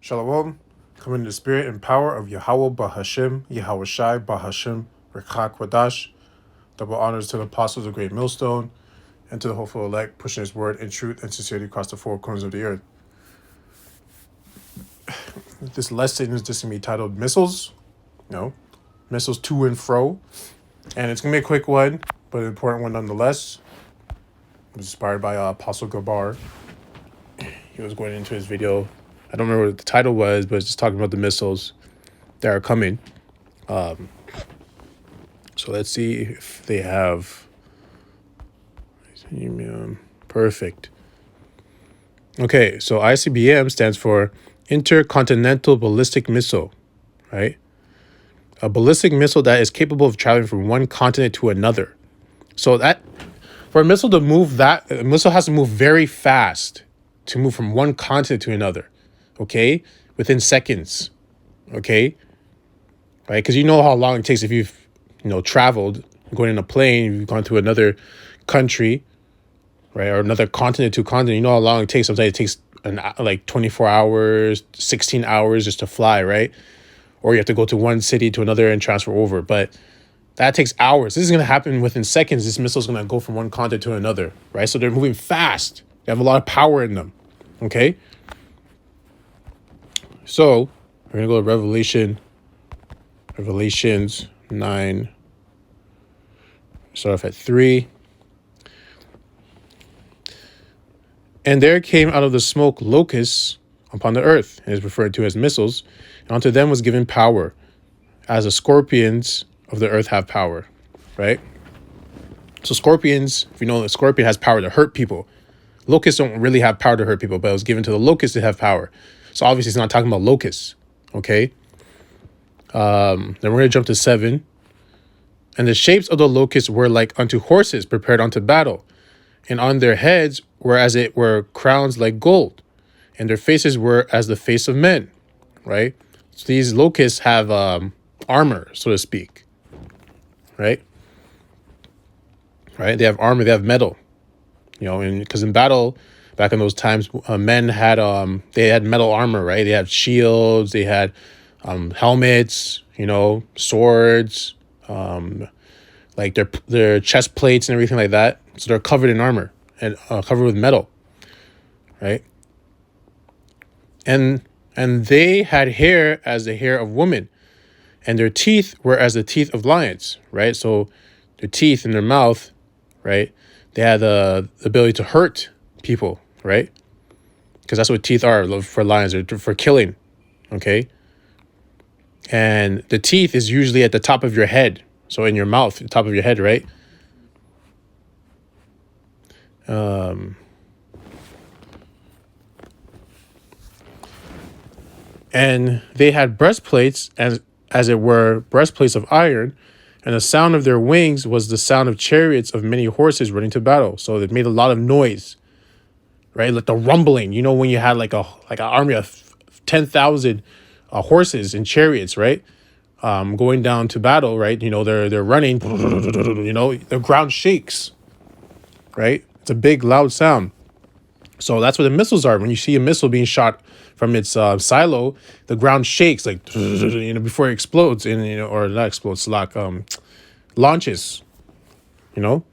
Shalom, come in the spirit and power of Yahweh Bahashim, Yahweh Shai Bahashim, Rekha Kwadash. Double honors to the apostles of Great Millstone and to the hopeful elect, pushing his word in truth and sincerity across the four corners of the earth. This lesson is just going to be titled Missiles. No, Missiles to and fro. And it's going to be a quick one, but an important one nonetheless. It was inspired by Apostle Gabar. He was going into his video. I don't remember what the title was, but it's just talking about the missiles that are coming. So let's see if they have. Perfect. Okay, so ICBM stands for Intercontinental Ballistic Missile, right? A ballistic missile that is capable of traveling from one continent to another. So that for a missile to move, a missile has to move very fast to move from one continent to another. Okay, within seconds. Okay, right? Because you know how long it takes if you've traveled, going in a plane, you've gone to another country, right, or another continent to continent. You know how long it takes. Sometimes it takes like 24 hours, 16 hours just to fly, right? Or you have to go to one city to another and transfer over. But that takes hours. This is going to happen within seconds. This missile is going to go from one continent to another, right? So they're moving fast. They have a lot of power in them. Okay. So we're going to go to Revelations 9. Start off at 3. And there came out of the smoke locusts upon the earth, and is referred to as missiles, and unto them was given power, as the scorpions of the earth have power, right? So scorpions, if you know, the scorpion has power to hurt people. Locusts don't really have power to hurt people, but it was given to the locusts to have power. So obviously it's not talking about locusts, okay? Then we're going to jump to 7. And the shapes of the locusts were like unto horses prepared unto battle. And on their heads were as it were crowns like gold. And their faces were as the face of men, right? So these locusts have armor, so to speak, right? Right? They have armor, they have metal, and because in battle, back in those times, men had they had metal armor, right? They had shields, they had helmets, swords, like their chest plates and everything like that. So they're covered in armor and covered with metal, right? And they had hair as the hair of women, and their teeth were as the teeth of lions, right? So their teeth in their mouth, right? They had the ability to hurt people, right? Because that's what teeth are for lions, or for killing, okay? And the teeth is usually at the top of your head. So in your mouth, the top of your head, right? And they had breastplates as it were breastplates of iron, and the sound of their wings was the sound of chariots of many horses running to battle. So it made a lot of noise, right? Like the rumbling, when you had like an army of 10,000 horses and chariots, right? Going down to battle, right? They're running, the ground shakes, right? It's a big, loud sound. So that's what the missiles are. When you see a missile being shot from its silo, the ground shakes like before it explodes, or not explodes, like launches, and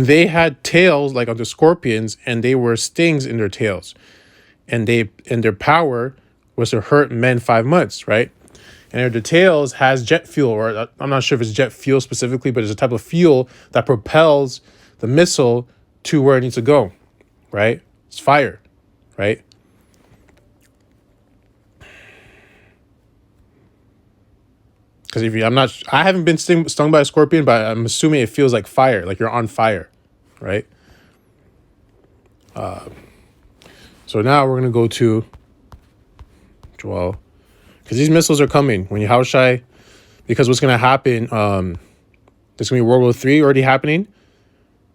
they had tails like on the scorpions, and they were stings in their tails, and their power was to hurt men 5 months, right? And their tails has jet fuel, or I'm not sure if it's jet fuel specifically, but it's a type of fuel that propels the missile to where it needs to go, right? It's fire, right? Because I haven't been stung by a scorpion, but I'm assuming it feels like fire, like you're on fire, right? So now we're gonna go to Joel, because these missiles are coming when Yahushai, because what's gonna happen? There's gonna be World War III already happening.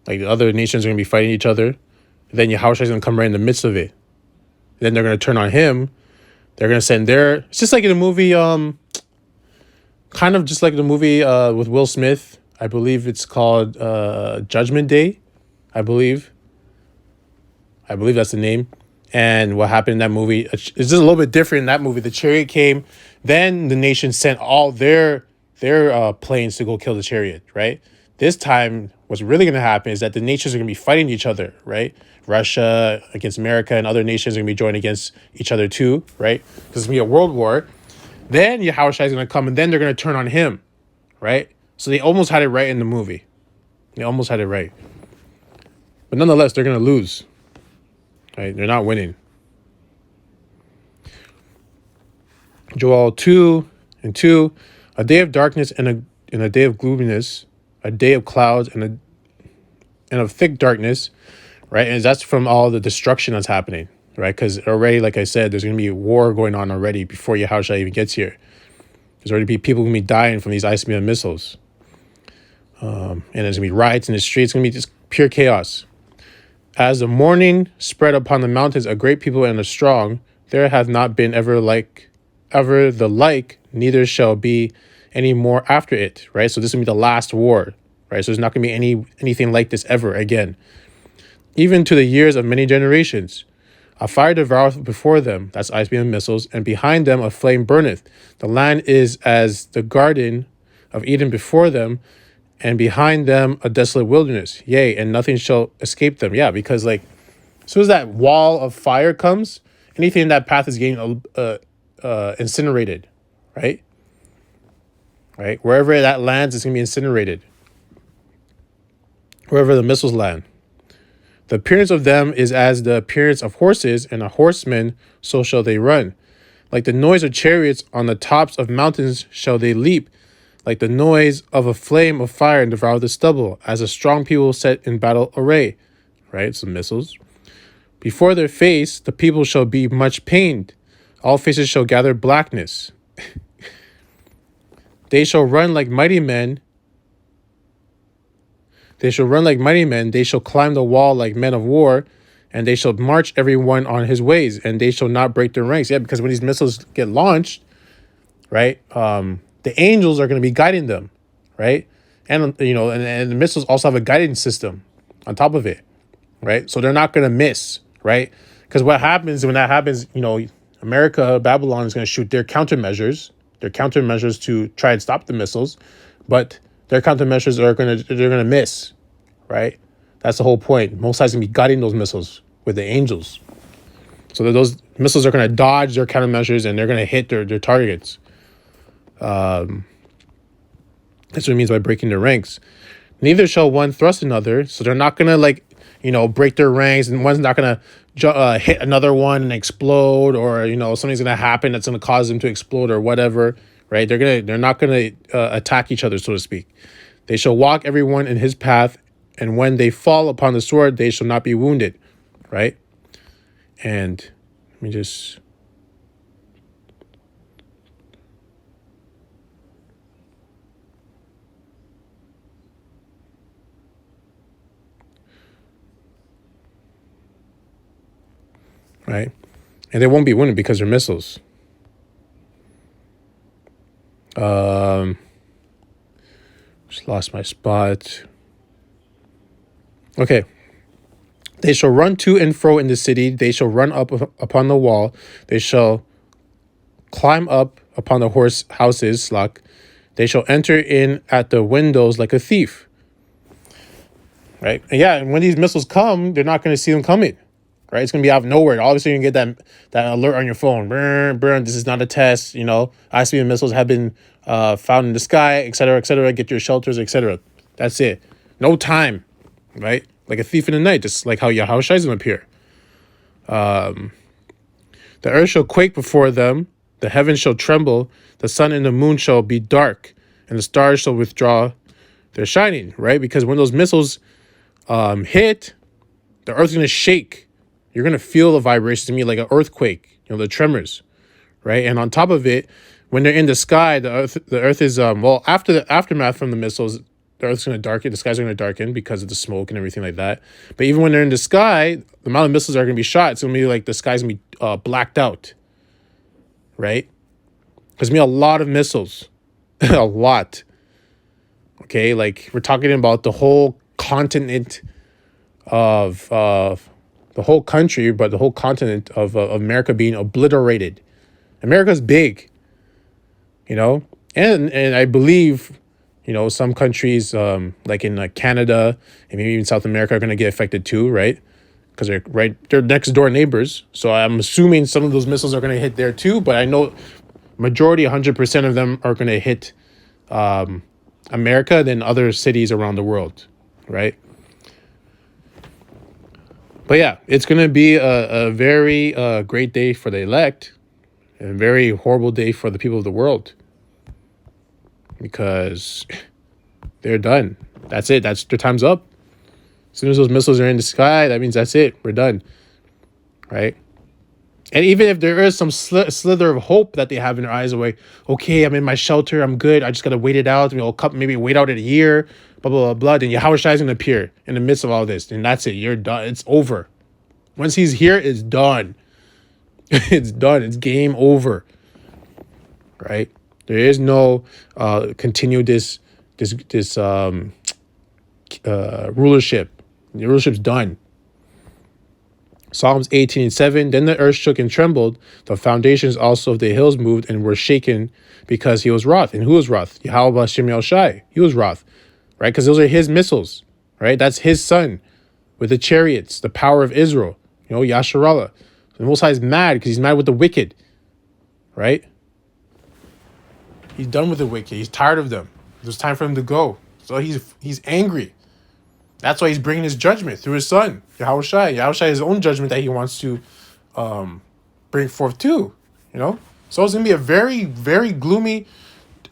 Like the other nations are gonna be fighting each other. And then Yahushua is gonna come right in the midst of it. Then they're gonna turn on him. They're gonna send it's just like in the movie, kind of just like the movie with Will Smith. I believe it's called Judgment Day. I believe that's the name. And what happened in that movie, it's just a little bit different in that movie. The chariot came, then the nation sent all their planes to go kill the chariot, right? This time, what's really going to happen is that the nations are going to be fighting each other, right? Russia against America, and other nations are going to be joining against each other too, right? This is going to be a world war. Then Yahushua is going to come, and then they're going to turn on him, right? So they almost had it right in the movie. They almost had it right. But nonetheless, they're going to lose, right? They're not winning. Joel 2:2, a day of darkness and a day of gloominess, a day of clouds and of thick darkness, right? And that's from all the destruction that's happening, right? Because already, like I said, there's going to be a war going on already before Yahushua even gets here. There's already people going to be dying from these ICBM missiles. And there's going to be riots in the streets. It's going to be just pure chaos. As the morning spread upon the mountains, a great people and a strong, there hath not been ever the like, neither shall be any more after it, right? So this is going to be the last war, right? So there's not going to be anything like this ever again. Even to the years of many generations, a fire devoureth before them, that's ICBM missiles, and behind them a flame burneth. The land is as the garden of Eden before them, and behind them a desolate wilderness. Yea, and nothing shall escape them. Yeah, because like, as soon as that wall of fire comes, anything in that path is getting incinerated, right? Right? Wherever that lands, it's going to be incinerated. Wherever the missiles land. The appearance of them is as the appearance of horses, and a horseman, so shall they run. Like the noise of chariots on the tops of mountains shall they leap, like the noise of a flame of fire and devour the stubble, as a strong people set in battle array. Right? Some missiles. Before their face, the people shall be much pained. All faces shall gather blackness. They shall run like mighty men. They shall run like mighty men. They shall climb the wall like men of war. And they shall march every one on his ways. And they shall not break their ranks. Yeah, because when these missiles get launched, right, the angels are going to be guiding them, right? And, and the missiles also have a guidance system on top of it, right? So they're not going to miss, right? Because what happens when that happens, America, Babylon is going to shoot their countermeasures to try and stop the missiles, but their countermeasures they're going to miss, right? That's the whole point. Most High's going to be guiding those missiles with the angels. So that those missiles are going to dodge their countermeasures and they're going to hit their targets. That's what it means by breaking their ranks. Neither shall one thrust another. So they're not going to break their ranks, and one's not going to hit another one and explode, or, something's going to happen that's going to cause them to explode or whatever, right? They're not going to attack each other, so to speak. They shall walk everyone in his path, and when they fall upon the sword, they shall not be wounded, right? And let me just... right? And they won't be wounded because they're missiles. Just lost my spot. Okay. They shall run to and fro in the city. They shall run up upon the wall. They shall climb up upon the horse houses, Slak. They shall enter in at the windows like a thief. Right? And yeah, and when these missiles come, they're not going to see them coming. Right? It's going to be out of nowhere. Obviously, you can get that alert on your phone. Burn, this is not a test. ICBM missiles have been found in the sky, et cetera, get your shelters, etc. That's it. No time, right? Like a thief in the night, just like how Yahushua is going to appear. The earth shall quake before them. The heavens shall tremble. The sun and the moon shall be dark. And the stars shall withdraw their shining, right? Because when those missiles hit, the earth's going to shake. You're going to feel the vibrations to me like an earthquake, the tremors, right? And on top of it, when they're in the sky, the earth is, after the aftermath from the missiles, the earth's going to darken, the skies are going to darken because of the smoke and everything like that. But even when they're in the sky, the amount of missiles are going to be shot. It's going to be like the sky's going to be blacked out, right? There's going to be a lot of missiles, a lot. Okay, like we're talking about the whole continent of the whole country, but the whole continent of America being obliterated. America's big, you know, and I believe, you know, some countries like in Canada and maybe even South America are going to get affected too, right? Because they're next door neighbors. So I'm assuming some of those missiles are going to hit there too. But I know majority, 100% of them are going to hit America than other cities around the world, right? But yeah, it's going to be a very great day for the elect and a very horrible day for the people of the world because they're done. That's it. That's their time's up. As soon as those missiles are in the sky, that means that's it. We're done, right? And even if there is some slither of hope that they have in their eyes, away, okay, I'm in my shelter, I'm good. I just gotta wait it out. Maybe wait out a year, blah blah blah blah. Then Yahweh Shai is gonna appear in the midst of all this, and that's it. You're done. It's over. Once he's here, it's done. It's done. It's game over. Right? There is no continue this rulership. The rulership's done. Psalms 18:7. Then the earth shook and trembled. The foundations also of the hills moved and were shaken because he was wroth. And who was wroth? Yahweh Shem Shai. He was wroth, right? Because those are his missiles, right? That's his son with the chariots, the power of Israel. You know, Yasharallah. The Most High is mad because he's mad with the wicked, right? He's done with the wicked. He's tired of them. It's time for him to go. So he's angry. That's why he's bringing his judgment through his son, Yahweh Shai. Yahweh Shai has his own judgment that he wants to bring forth too, you know? So it's going to be a very, very gloomy,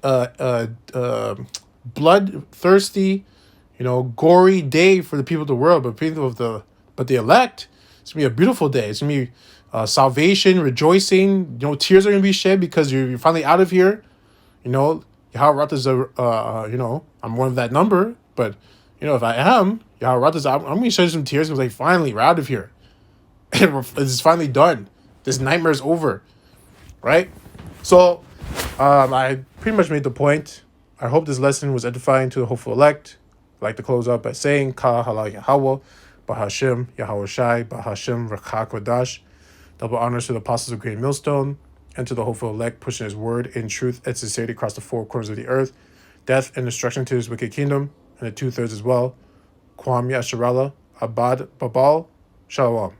bloodthirsty, you know, gory day for the people of the world. But the elect, it's going to be a beautiful day. It's going to be salvation, rejoicing. You know, tears are going to be shed because you're finally out of here. You know, Yahweh Rapha is you know, I'm one of that number, but you know, if I am, Yahweh Rapha, I'm going to shed some tears because like, finally, we're out of here. It's finally done. This nightmare is over, right? So, I pretty much made the point. I hope this lesson was edifying to the hopeful elect. I'd like to close out by saying, Ka Hala Yahweh, Bahashim, Yahweh Shai, Bahashim, Rakha Kodash. Double honors to the apostles of Great Millstone and to the hopeful elect, pushing his word in truth and sincerity across the four corners of the earth. Death and destruction to his wicked kingdom, and the 2/3 as well. Kwam Yasharallah, Abad Babal, Shalom.